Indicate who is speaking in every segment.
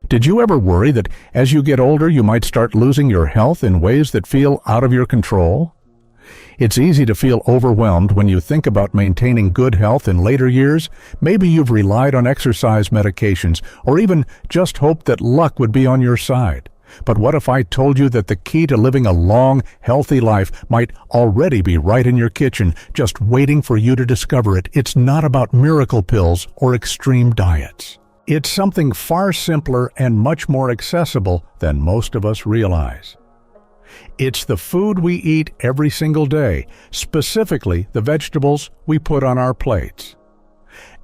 Speaker 1: Did you ever worry that as you get older you might start losing your health in ways that feel out of your control? It's easy to feel overwhelmed when you think about maintaining good health in later years. Maybe you've relied on exercise medications or even just hoped that luck would be on your side. But what if I told you that the key to living a long, healthy life might already be right in your kitchen, just waiting for you to discover it? It's not about miracle pills or extreme diets. It's something far simpler and much more accessible than most of us realize. It's the food we eat every single day, specifically the vegetables we put on our plates.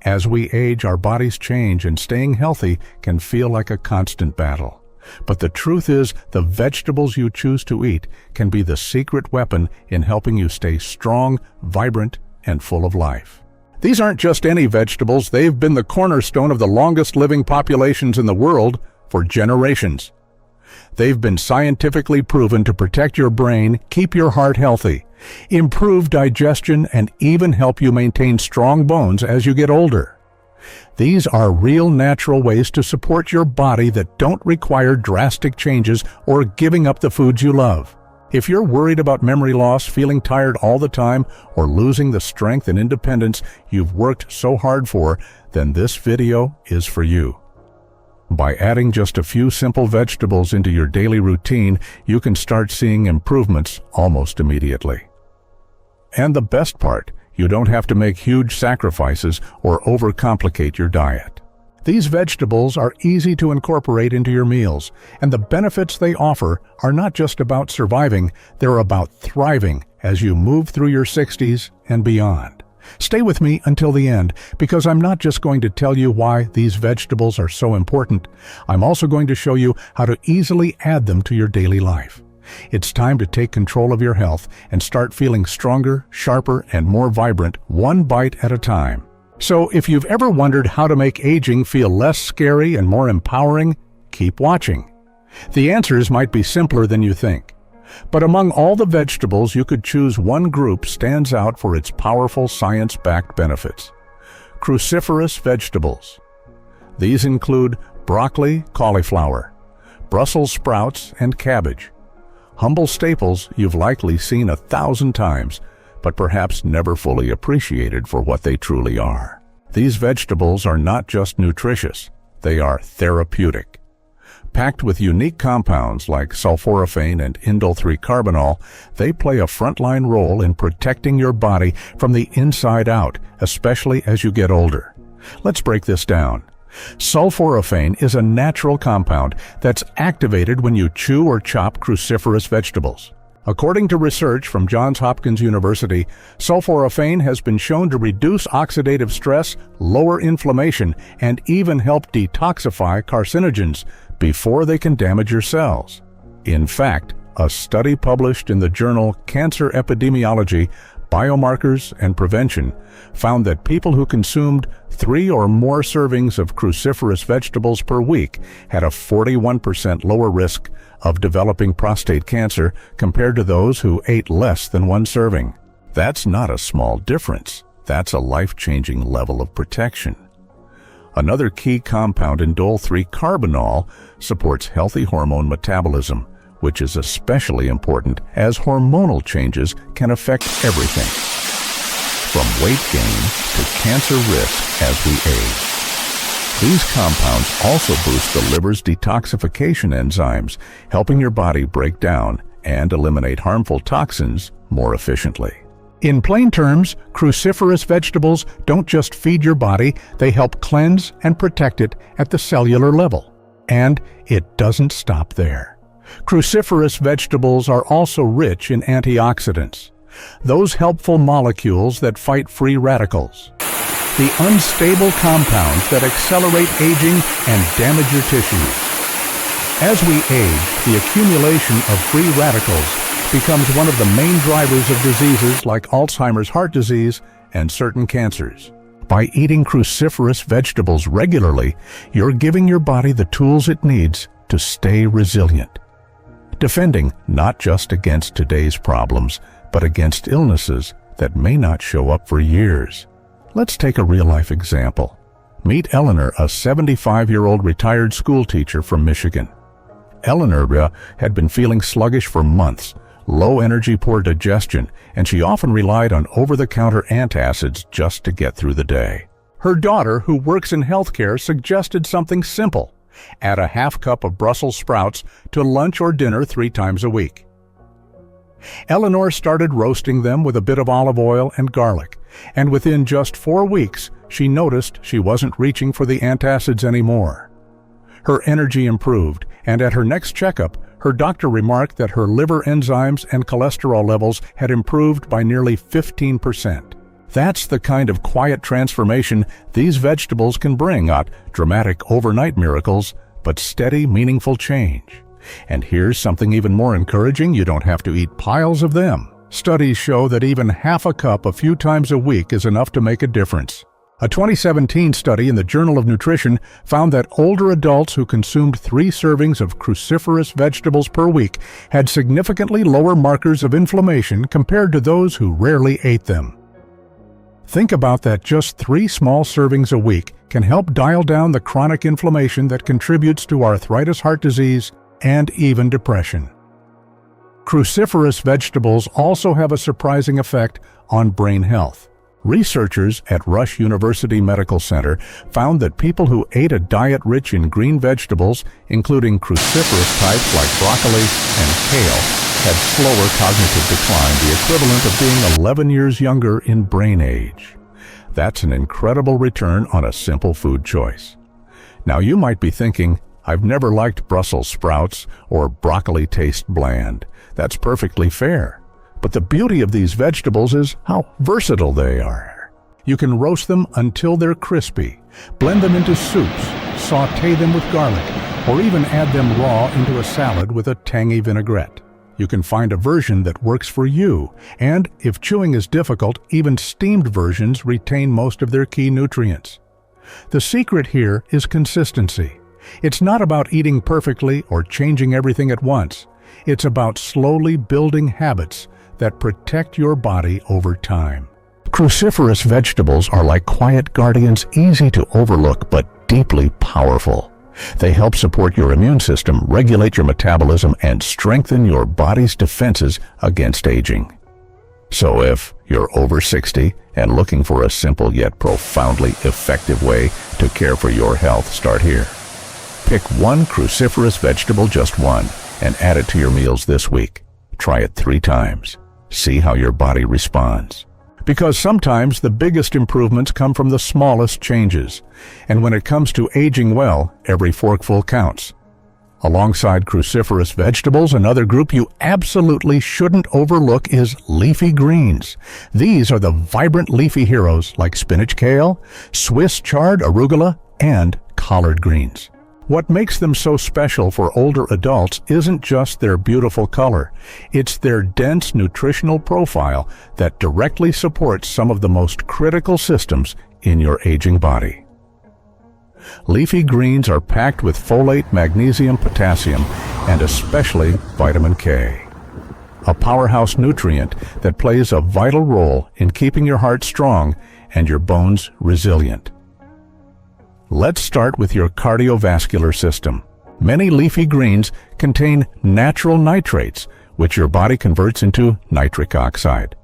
Speaker 1: As we age, our bodies change, and staying healthy can feel like a constant battle. But the truth is, the vegetables you choose to eat can be the secret weapon in helping you stay strong, vibrant, and full of life. These aren't just any vegetables. They've been the cornerstone of the longest living populations in the world for generations. They've been scientifically proven to protect your brain, keep your heart healthy, improve digestion, and even help you maintain strong bones as you get older. These are real natural ways to support your body that don't require drastic changes or giving up the foods you love. If you're worried about memory loss, feeling tired all the time, or losing the strength and independence you've worked so hard for, then this video is for you. By adding just a few simple vegetables into your daily routine, you can start seeing improvements almost immediately. And the best part, you don't have to make huge sacrifices or overcomplicate your diet. These vegetables are easy to incorporate into your meals, and the benefits they offer are not just about surviving, they're about thriving as you move through your 60s and beyond. Stay with me until the end, because I'm not just going to tell you why these vegetables are so important. I'm also going to show you how to easily add them to your daily life. It's time to take control of your health and start feeling stronger, sharper, and more vibrant, one bite at a time. So if you've ever wondered how to make aging feel less scary and more empowering, keep watching. The answers might be simpler than you think. But among all the vegetables, you could choose one group stands out for its powerful science-backed benefits. Cruciferous vegetables. These include broccoli, cauliflower, Brussels sprouts, and cabbage. Humble staples you've likely seen 1,000 times, but perhaps never fully appreciated for what they truly are. These vegetables are not just nutritious, they are therapeutic. Packed with unique compounds like sulforaphane and indole-3-carbinol, they play a frontline role in protecting your body from the inside out, especially as you get older. Let's break this down. Sulforaphane is a natural compound that's activated when you chew or chop cruciferous vegetables. According to research from Johns Hopkins University, sulforaphane has been shown to reduce oxidative stress, lower inflammation, and even help detoxify carcinogens before they can damage your cells. In fact, a study published in the journal Cancer Epidemiology, Biomarkers and Prevention found that people who consumed 3 or more servings of cruciferous vegetables per week had a 41% lower risk of developing prostate cancer compared to those who ate less than 1 serving. That's not a small difference. That's a life-changing level of protection. Another key compound, indole-3-carbinol, supports healthy hormone metabolism, which is especially important as hormonal changes can affect everything, from weight gain to cancer risk as we age. These compounds also boost the liver's detoxification enzymes, helping your body break down and eliminate harmful toxins more efficiently. In plain terms, cruciferous vegetables don't just feed your body, they help cleanse and protect it at the cellular level. And it doesn't stop there. Cruciferous vegetables are also rich in antioxidants, those helpful molecules that fight free radicals, the unstable compounds that accelerate aging and damage your tissues. As we age, the accumulation of free radicals becomes one of the main drivers of diseases like Alzheimer's, heart disease, and certain cancers. By eating cruciferous vegetables regularly, you're giving your body the tools it needs to stay resilient, defending not just against today's problems, but against illnesses that may not show up for years. Let's take a real-life example. Meet Eleanor, a 75-year-old retired school teacher from Michigan. Eleanor had been feeling sluggish for months, low energy, poor digestion, and she often relied on over-the-counter antacids just to get through the day. Her daughter, who works in healthcare, suggested something simple. Add a half cup of Brussels sprouts to lunch or dinner 3 times a week. Eleanor started roasting them with a bit of olive oil and garlic, and within just 4 weeks, she noticed she wasn't reaching for the antacids anymore. Her energy improved, and at her next checkup, her doctor remarked that her liver enzymes and cholesterol levels had improved by nearly 15%. That's the kind of quiet transformation these vegetables can bring, not dramatic overnight miracles, but steady, meaningful change. And here's something even more encouraging: you don't have to eat piles of them. Studies show that even half a cup a few times a week is enough to make a difference. A 2017 study in the Journal of Nutrition found that older adults who consumed 3 servings of cruciferous vegetables per week had significantly lower markers of inflammation compared to those who rarely ate them. Think about that: just 3 small servings a week can help dial down the chronic inflammation that contributes to arthritis, heart disease, and even depression. Cruciferous vegetables also have a surprising effect on brain health. Researchers at Rush University Medical Center found that people who ate a diet rich in green vegetables, including cruciferous types like broccoli and kale, had slower cognitive decline, the equivalent of being 11 years younger in brain age. That's an incredible return on a simple food choice. Now you might be thinking, I've never liked Brussels sprouts, or broccoli taste bland. That's perfectly fair. But the beauty of these vegetables is how versatile they are. You can roast them until they're crispy, blend them into soups, sauté them with garlic, or even add them raw into a salad with a tangy vinaigrette. You can find a version that works for you, and if chewing is difficult, even steamed versions retain most of their key nutrients. The secret here is consistency. It's not about eating perfectly or changing everything at once. It's about slowly building habits that protect your body over time. Cruciferous vegetables are like quiet guardians, easy to overlook but deeply powerful. They help support your immune system, regulate your metabolism, and strengthen your body's defenses against aging. So if you're over 60 and looking for a simple yet profoundly effective way to care for your health, start here. Pick one cruciferous vegetable, just one, and add it to your meals this week. Try it 3 times. See how your body responds. Because sometimes the biggest improvements come from the smallest changes. And when it comes to aging well, every forkful counts. Alongside cruciferous vegetables, another group you absolutely shouldn't overlook is leafy greens. These are the vibrant leafy heroes like spinach, kale, Swiss chard, arugula, and collard greens. What makes them so special for older adults isn't just their beautiful color. It's their dense nutritional profile that directly supports some of the most critical systems in your aging body. Leafy greens are packed with folate, magnesium, potassium, and especially vitamin K, a powerhouse nutrient that plays a vital role in keeping your heart strong and your bones resilient. Let's start with your cardiovascular system. Many leafy greens contain natural nitrates, which your body converts into nitric oxide,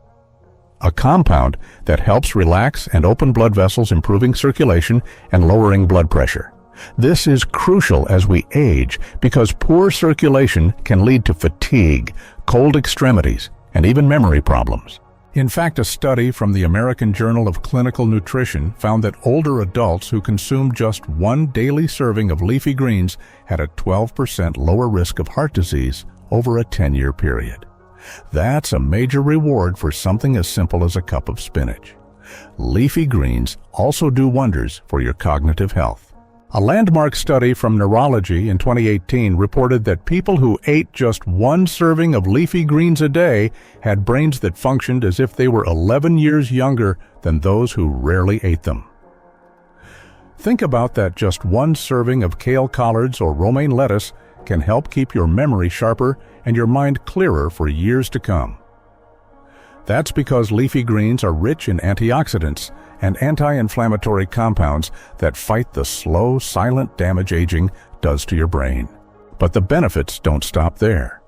Speaker 1: a compound that helps relax and open blood vessels, improving circulation and lowering blood pressure. This is crucial as we age because poor circulation can lead to fatigue, cold extremities, and even memory problems. In fact, a study from the American Journal of Clinical Nutrition found that older adults who consumed just 1 daily serving of leafy greens had a 12% lower risk of heart disease over a 10-year period. That's a major reward for something as simple as a cup of spinach. Leafy greens also do wonders for your cognitive health. A landmark study from Neurology in 2018 reported that people who ate just 1 serving of leafy greens a day had brains that functioned as if they were 11 years younger than those who rarely ate them. Think about that: just 1 serving of kale, collards, or romaine lettuce can help keep your memory sharper and your mind clearer for years to come. That's because leafy greens are rich in antioxidants, and anti-inflammatory compounds that fight the slow, silent damage aging does to your brain. But the benefits don't stop there.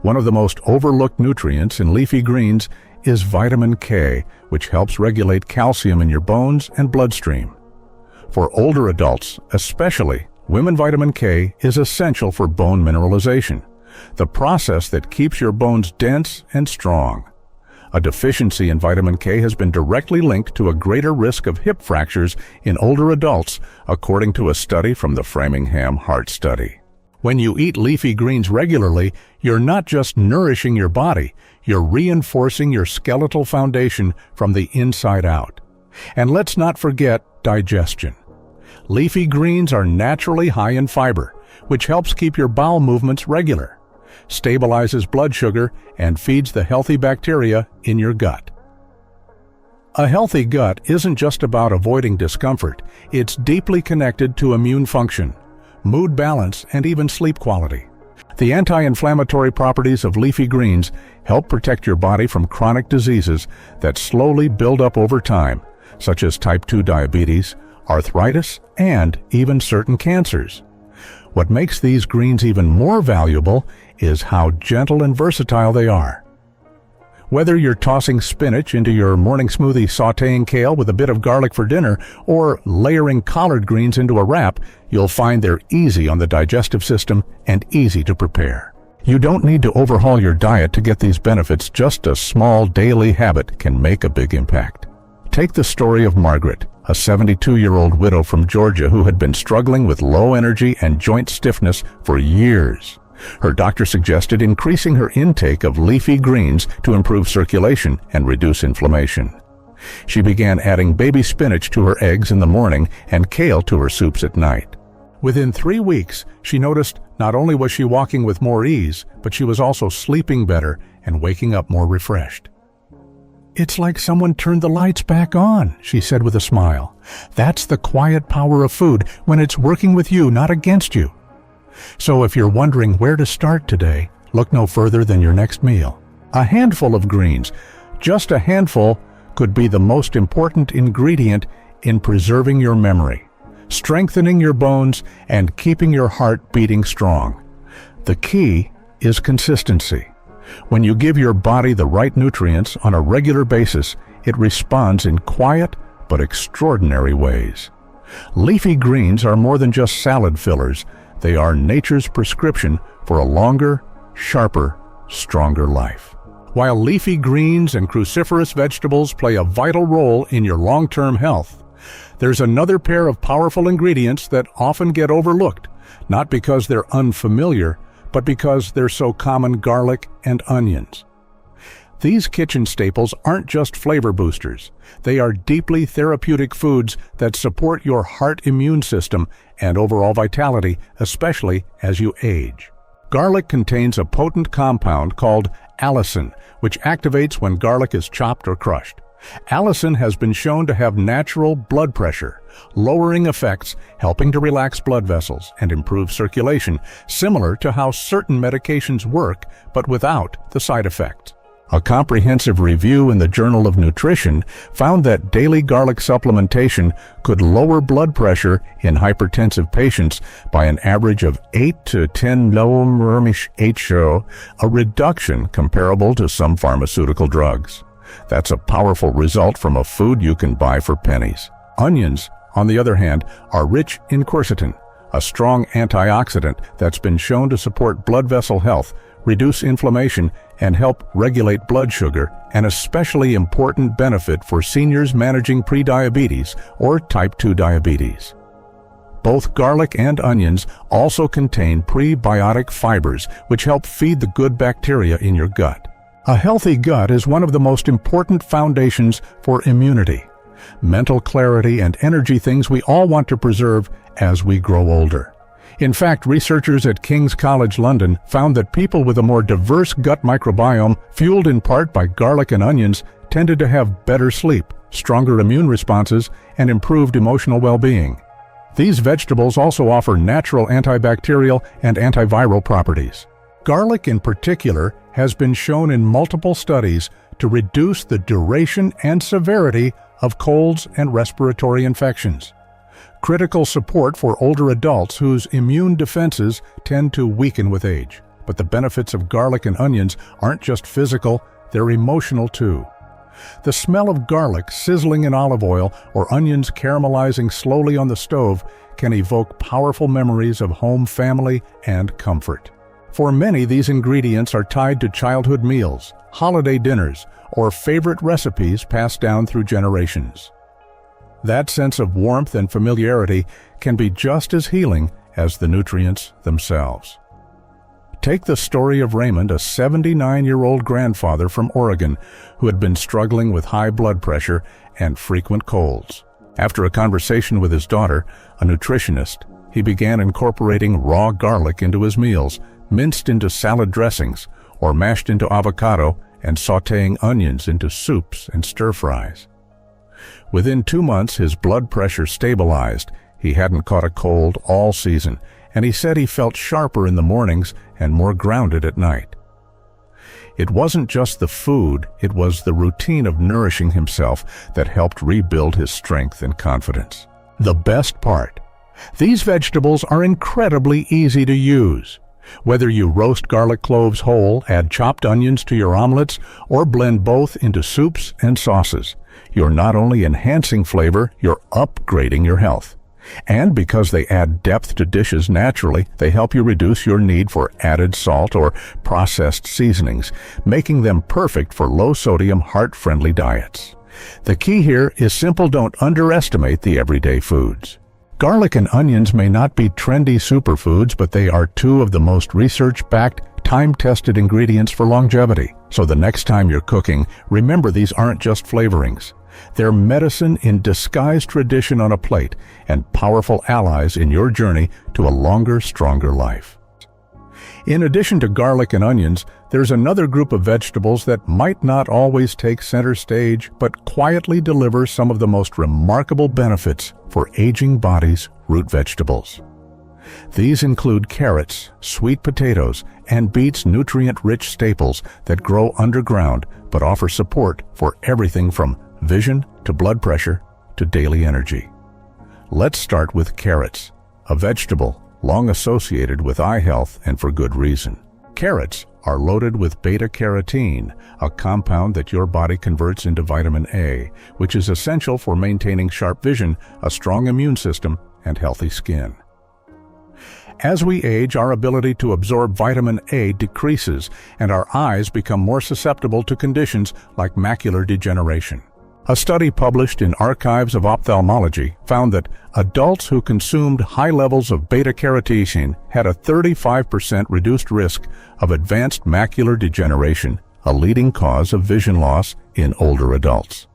Speaker 1: One of the most overlooked nutrients in leafy greens is vitamin K, which helps regulate calcium in your bones and bloodstream. For older adults, especially, women vitamin K is essential for bone mineralization, the process that keeps your bones dense and strong. A deficiency in vitamin K has been directly linked to a greater risk of hip fractures in older adults, according to a study from the Framingham Heart Study. When you eat leafy greens regularly, you're not just nourishing your body, you're reinforcing your skeletal foundation from the inside out. And let's not forget digestion. Leafy greens are naturally high in fiber, which helps keep your bowel movements regular, stabilizes blood sugar, and feeds the healthy bacteria in your gut. A healthy gut isn't just about avoiding discomfort, it's deeply connected to immune function, mood balance, and even sleep quality. The anti-inflammatory properties of leafy greens help protect your body from chronic diseases that slowly build up over time, such as type 2 diabetes, arthritis, and even certain cancers. What makes these greens even more valuable is how gentle and versatile they are. Whether you're tossing spinach into your morning smoothie, sautéing kale with a bit of garlic for dinner, or layering collard greens into a wrap, you'll find they're easy on the digestive system and easy to prepare. You don't need to overhaul your diet to get these benefits. Just a small daily habit can make a big impact. Take the story of Margaret, a 72-year-old widow from Georgia who had been struggling with low energy and joint stiffness for years. Her doctor suggested increasing her intake of leafy greens to improve circulation and reduce inflammation. She began adding baby spinach to her eggs in the morning and kale to her soups at night. Within 3 weeks, she noticed not only was she walking with more ease, but she was also sleeping better and waking up more refreshed. "It's like someone turned the lights back on," she said with a smile. "That's the quiet power of food when it's working with you, not against you." So if you're wondering where to start today, look no further than your next meal. A handful of greens, just a handful, could be the most important ingredient in preserving your memory, strengthening your bones, and keeping your heart beating strong. The key is consistency. When you give your body the right nutrients on a regular basis, it responds in quiet but extraordinary ways. Leafy greens are more than just salad fillers. They are nature's prescription for a longer, sharper, stronger life. While leafy greens and cruciferous vegetables play a vital role in your long-term health, there's another pair of powerful ingredients that often get overlooked, not because they're unfamiliar, but because they're so common: garlic and onions. These kitchen staples aren't just flavor boosters. They are deeply therapeutic foods that support your heart immune system and overall vitality, especially as you age. Garlic contains a potent compound called allicin, which activates when garlic is chopped or crushed. Allicin has been shown to have natural blood pressure lowering effects, helping to relax blood vessels and improve circulation, similar to how certain medications work, but without the side effects. A comprehensive review in the Journal of Nutrition found that daily garlic supplementation could lower blood pressure in hypertensive patients by an average of 8 to 10 mmHg, a reduction comparable to some pharmaceutical drugs. That's a powerful result from a food you can buy for pennies. Onions, on the other hand, are rich in quercetin, a strong antioxidant that's been shown to support blood vessel health, reduce inflammation, and help regulate blood sugar, an especially important benefit for seniors managing prediabetes or type 2 diabetes. Both garlic and onions also contain prebiotic fibers, which help feed the good bacteria in your gut. A healthy gut is one of the most important foundations for immunity, mental clarity, and energy, things we all want to preserve as we grow older. In fact, researchers at King's College London found that people with a more diverse gut microbiome, fueled in part by garlic and onions, tended to have better sleep, stronger immune responses, and improved emotional well-being. These vegetables also offer natural antibacterial and antiviral properties. Garlic in particular has been shown in multiple studies to reduce the duration and severity of colds and respiratory infections. Critical support for older adults whose immune defenses tend to weaken with age. But the benefits of garlic and onions aren't just physical, they're emotional too. The smell of garlic sizzling in olive oil or onions caramelizing slowly on the stove can evoke powerful memories of home, family, and comfort. For many, these ingredients are tied to childhood meals, holiday dinners, or favorite recipes passed down through generations. That sense of warmth and familiarity can be just as healing as the nutrients themselves. Take the story of Raymond, a 79-year-old grandfather from Oregon who had been struggling with high blood pressure and frequent colds. After a conversation with his daughter, a nutritionist, he began incorporating raw garlic into his meals, minced into salad dressings, or mashed into avocado, and sautéing onions into soups and stir-fries. Within 2 months, his blood pressure stabilized. He hadn't caught a cold all season, and he said he felt sharper in the mornings and more grounded at night. It wasn't just the food, it was the routine of nourishing himself that helped rebuild his strength and confidence. The best part: these vegetables are incredibly easy to use. Whether you roast garlic cloves whole, add chopped onions to your omelets, or blend both into soups and sauces, you're not only enhancing flavor, you're upgrading your health. And because they add depth to dishes naturally, they help you reduce your need for added salt or processed seasonings, making them perfect for low-sodium, heart-friendly diets. The key here is simple: don't underestimate the everyday foods. Garlic and onions may not be trendy superfoods, but they are two of the most research-backed, time-tested ingredients for longevity. So the next time you're cooking, remember these aren't just flavorings. They're medicine in disguised tradition on a plate, and powerful allies in your journey to a longer, stronger life. In addition to garlic and onions, there's another group of vegetables that might not always take center stage, but quietly deliver some of the most remarkable benefits for aging bodies: root vegetables. These include carrots, sweet potatoes, and beets, nutrient-rich staples that grow underground but offer support for everything from vision to blood pressure to daily energy. Let's start with carrots, a vegetable long associated with eye health, and for good reason. Carrots are loaded with beta-carotene, a compound that your body converts into vitamin A, which is essential for maintaining sharp vision, a strong immune system, and healthy skin. As we age, our ability to absorb vitamin A decreases, and our eyes become more susceptible to conditions like macular degeneration. A study published in Archives of Ophthalmology found that adults who consumed high levels of beta-carotene had a 35% reduced risk of advanced macular degeneration, a leading cause of vision loss in older adults.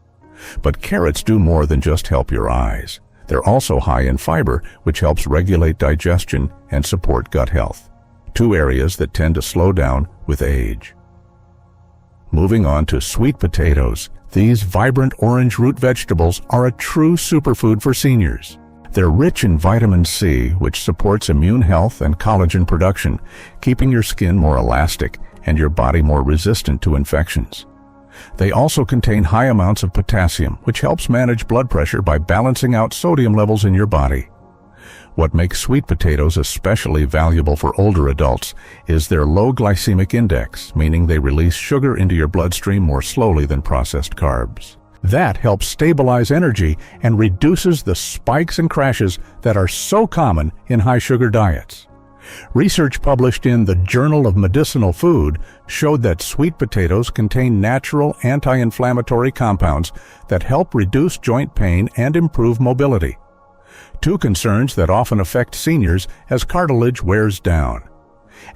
Speaker 1: But carrots do more than just help your eyes. They're also high in fiber, which helps regulate digestion and support gut health, two areas that tend to slow down with age. Moving on to sweet potatoes. These vibrant orange root vegetables are a true superfood for seniors. They're rich in vitamin C, which supports immune health and collagen production, keeping your skin more elastic and your body more resistant to infections. They also contain high amounts of potassium, which helps manage blood pressure by balancing out sodium levels in your body. What makes sweet potatoes especially valuable for older adults is their low glycemic index, meaning they release sugar into your bloodstream more slowly than processed carbs. That helps stabilize energy and reduces the spikes and crashes that are so common in high-sugar diets. Research published in the Journal of Medicinal Food showed that sweet potatoes contain natural anti-inflammatory compounds that help reduce joint pain and improve mobility. Two concerns that often affect seniors as cartilage wears down.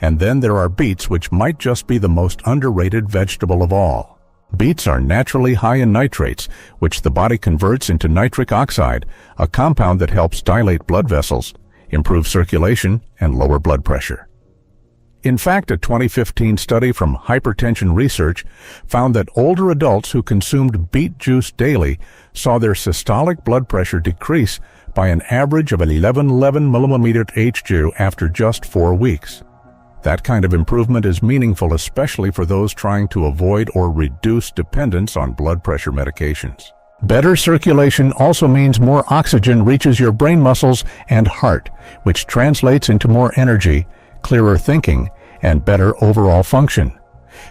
Speaker 1: And then there are beets, which might just be the most underrated vegetable of all. Beets are naturally high in nitrates, which the body converts into nitric oxide, a compound that helps dilate blood vessels, improve circulation, and lower blood pressure. In fact, a 2015 study from Hypertension Research found that older adults who consumed beet juice daily saw their systolic blood pressure decrease by an average of 11 mm Hg after just 4 weeks. That kind of improvement is meaningful, especially for those trying to avoid or reduce dependence on blood pressure medications. Better circulation also means more oxygen reaches your brain muscles and heart, which translates into more energy, clearer thinking, and better overall function.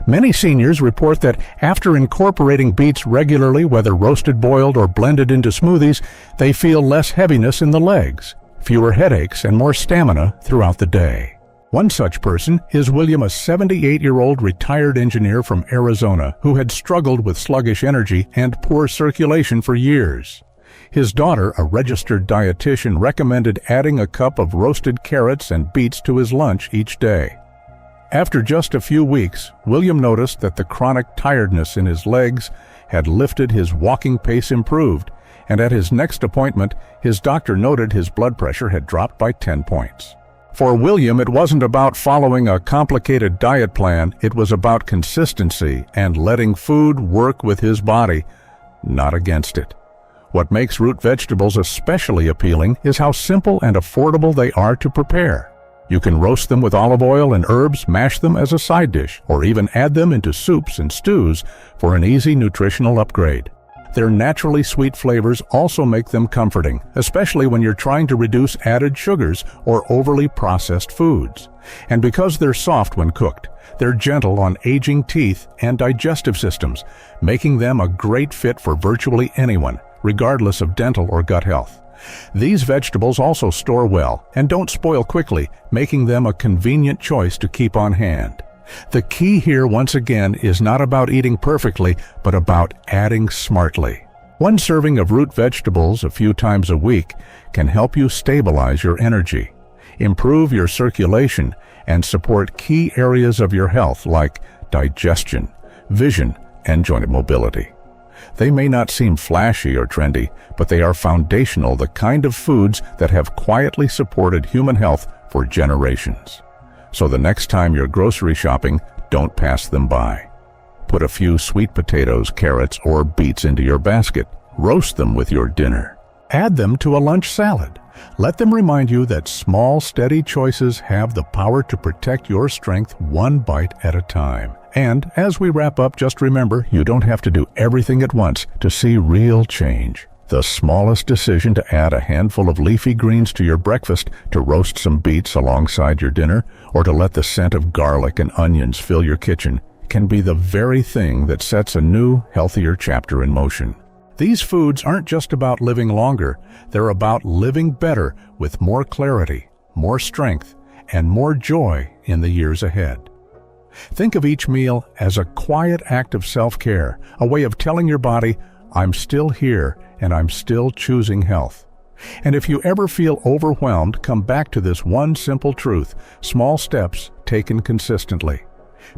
Speaker 1: Many seniors report that after incorporating beets regularly, whether roasted, boiled, or blended into smoothies, they feel less heaviness in the legs, fewer headaches, and more stamina throughout the day. One such person is William, a 78-year-old retired engineer from Arizona who had struggled with sluggish energy and poor circulation for years. His daughter, a registered dietitian, recommended adding a cup of roasted carrots and beets to his lunch each day. After just a few weeks, William noticed that the chronic tiredness in his legs had lifted, his walking pace improved, and at his next appointment, his doctor noted his blood pressure had dropped by 10 points. For William, it wasn't about following a complicated diet plan, it was about consistency and letting food work with his body, not against it. What makes root vegetables especially appealing is how simple and affordable they are to prepare. You can roast them with olive oil and herbs, mash them as a side dish, or even add them into soups and stews for an easy nutritional upgrade. Their naturally sweet flavors also make them comforting, especially when you're trying to reduce added sugars or overly processed foods. And because they're soft when cooked, they're gentle on aging teeth and digestive systems, making them a great fit for virtually anyone, regardless of dental or gut health. These vegetables also store well and don't spoil quickly, making them a convenient choice to keep on hand. The key here, once again, is not about eating perfectly, but about adding smartly. One serving of root vegetables a few times a week can help you stabilize your energy, improve your circulation, and support key areas of your health like digestion, vision, and joint mobility. They may not seem flashy or trendy, but they are foundational, the kind of foods that have quietly supported human health for generations. So the next time you're grocery shopping, don't pass them by. Put a few sweet potatoes, carrots, or beets into your basket. Roast them with your dinner. Add them to a lunch salad. Let them remind you that small, steady choices have the power to protect your strength one bite at a time. And as we wrap up, just remember, you don't have to do everything at once to see real change. The smallest decision to add a handful of leafy greens to your breakfast, to roast some beets alongside your dinner, or to let the scent of garlic and onions fill your kitchen can be the very thing that sets a new, healthier chapter in motion. These foods aren't just about living longer, they're about living better with more clarity, more strength, and more joy in the years ahead. Think of each meal as a quiet act of self-care, a way of telling your body, I'm still here and I'm still choosing health. And if you ever feel overwhelmed, come back to this one simple truth: small steps taken consistently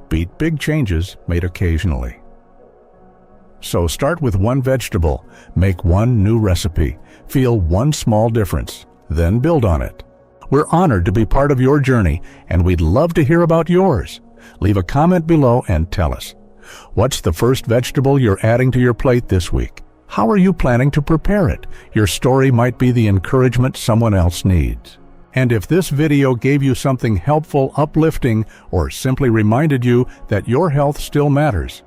Speaker 1: beat big changes made occasionally. So start with one vegetable, make one new recipe, feel one small difference, then build on it. We're honored to be part of your journey, and we'd love to hear about yours. Leave a comment below and tell us. What's the first vegetable you're adding to your plate this week? How are you planning to prepare it? Your story might be the encouragement someone else needs. And if this video gave you something helpful, uplifting, or simply reminded you that your health still matters,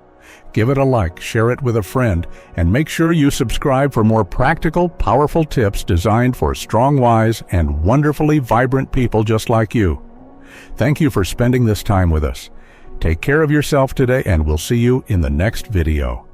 Speaker 1: give it a like, share it with a friend, and make sure you subscribe for more practical, powerful tips designed for strong, wise, and wonderfully vibrant people just like you. Thank you for spending this time with us. Take care of yourself today, and we'll see you in the next video.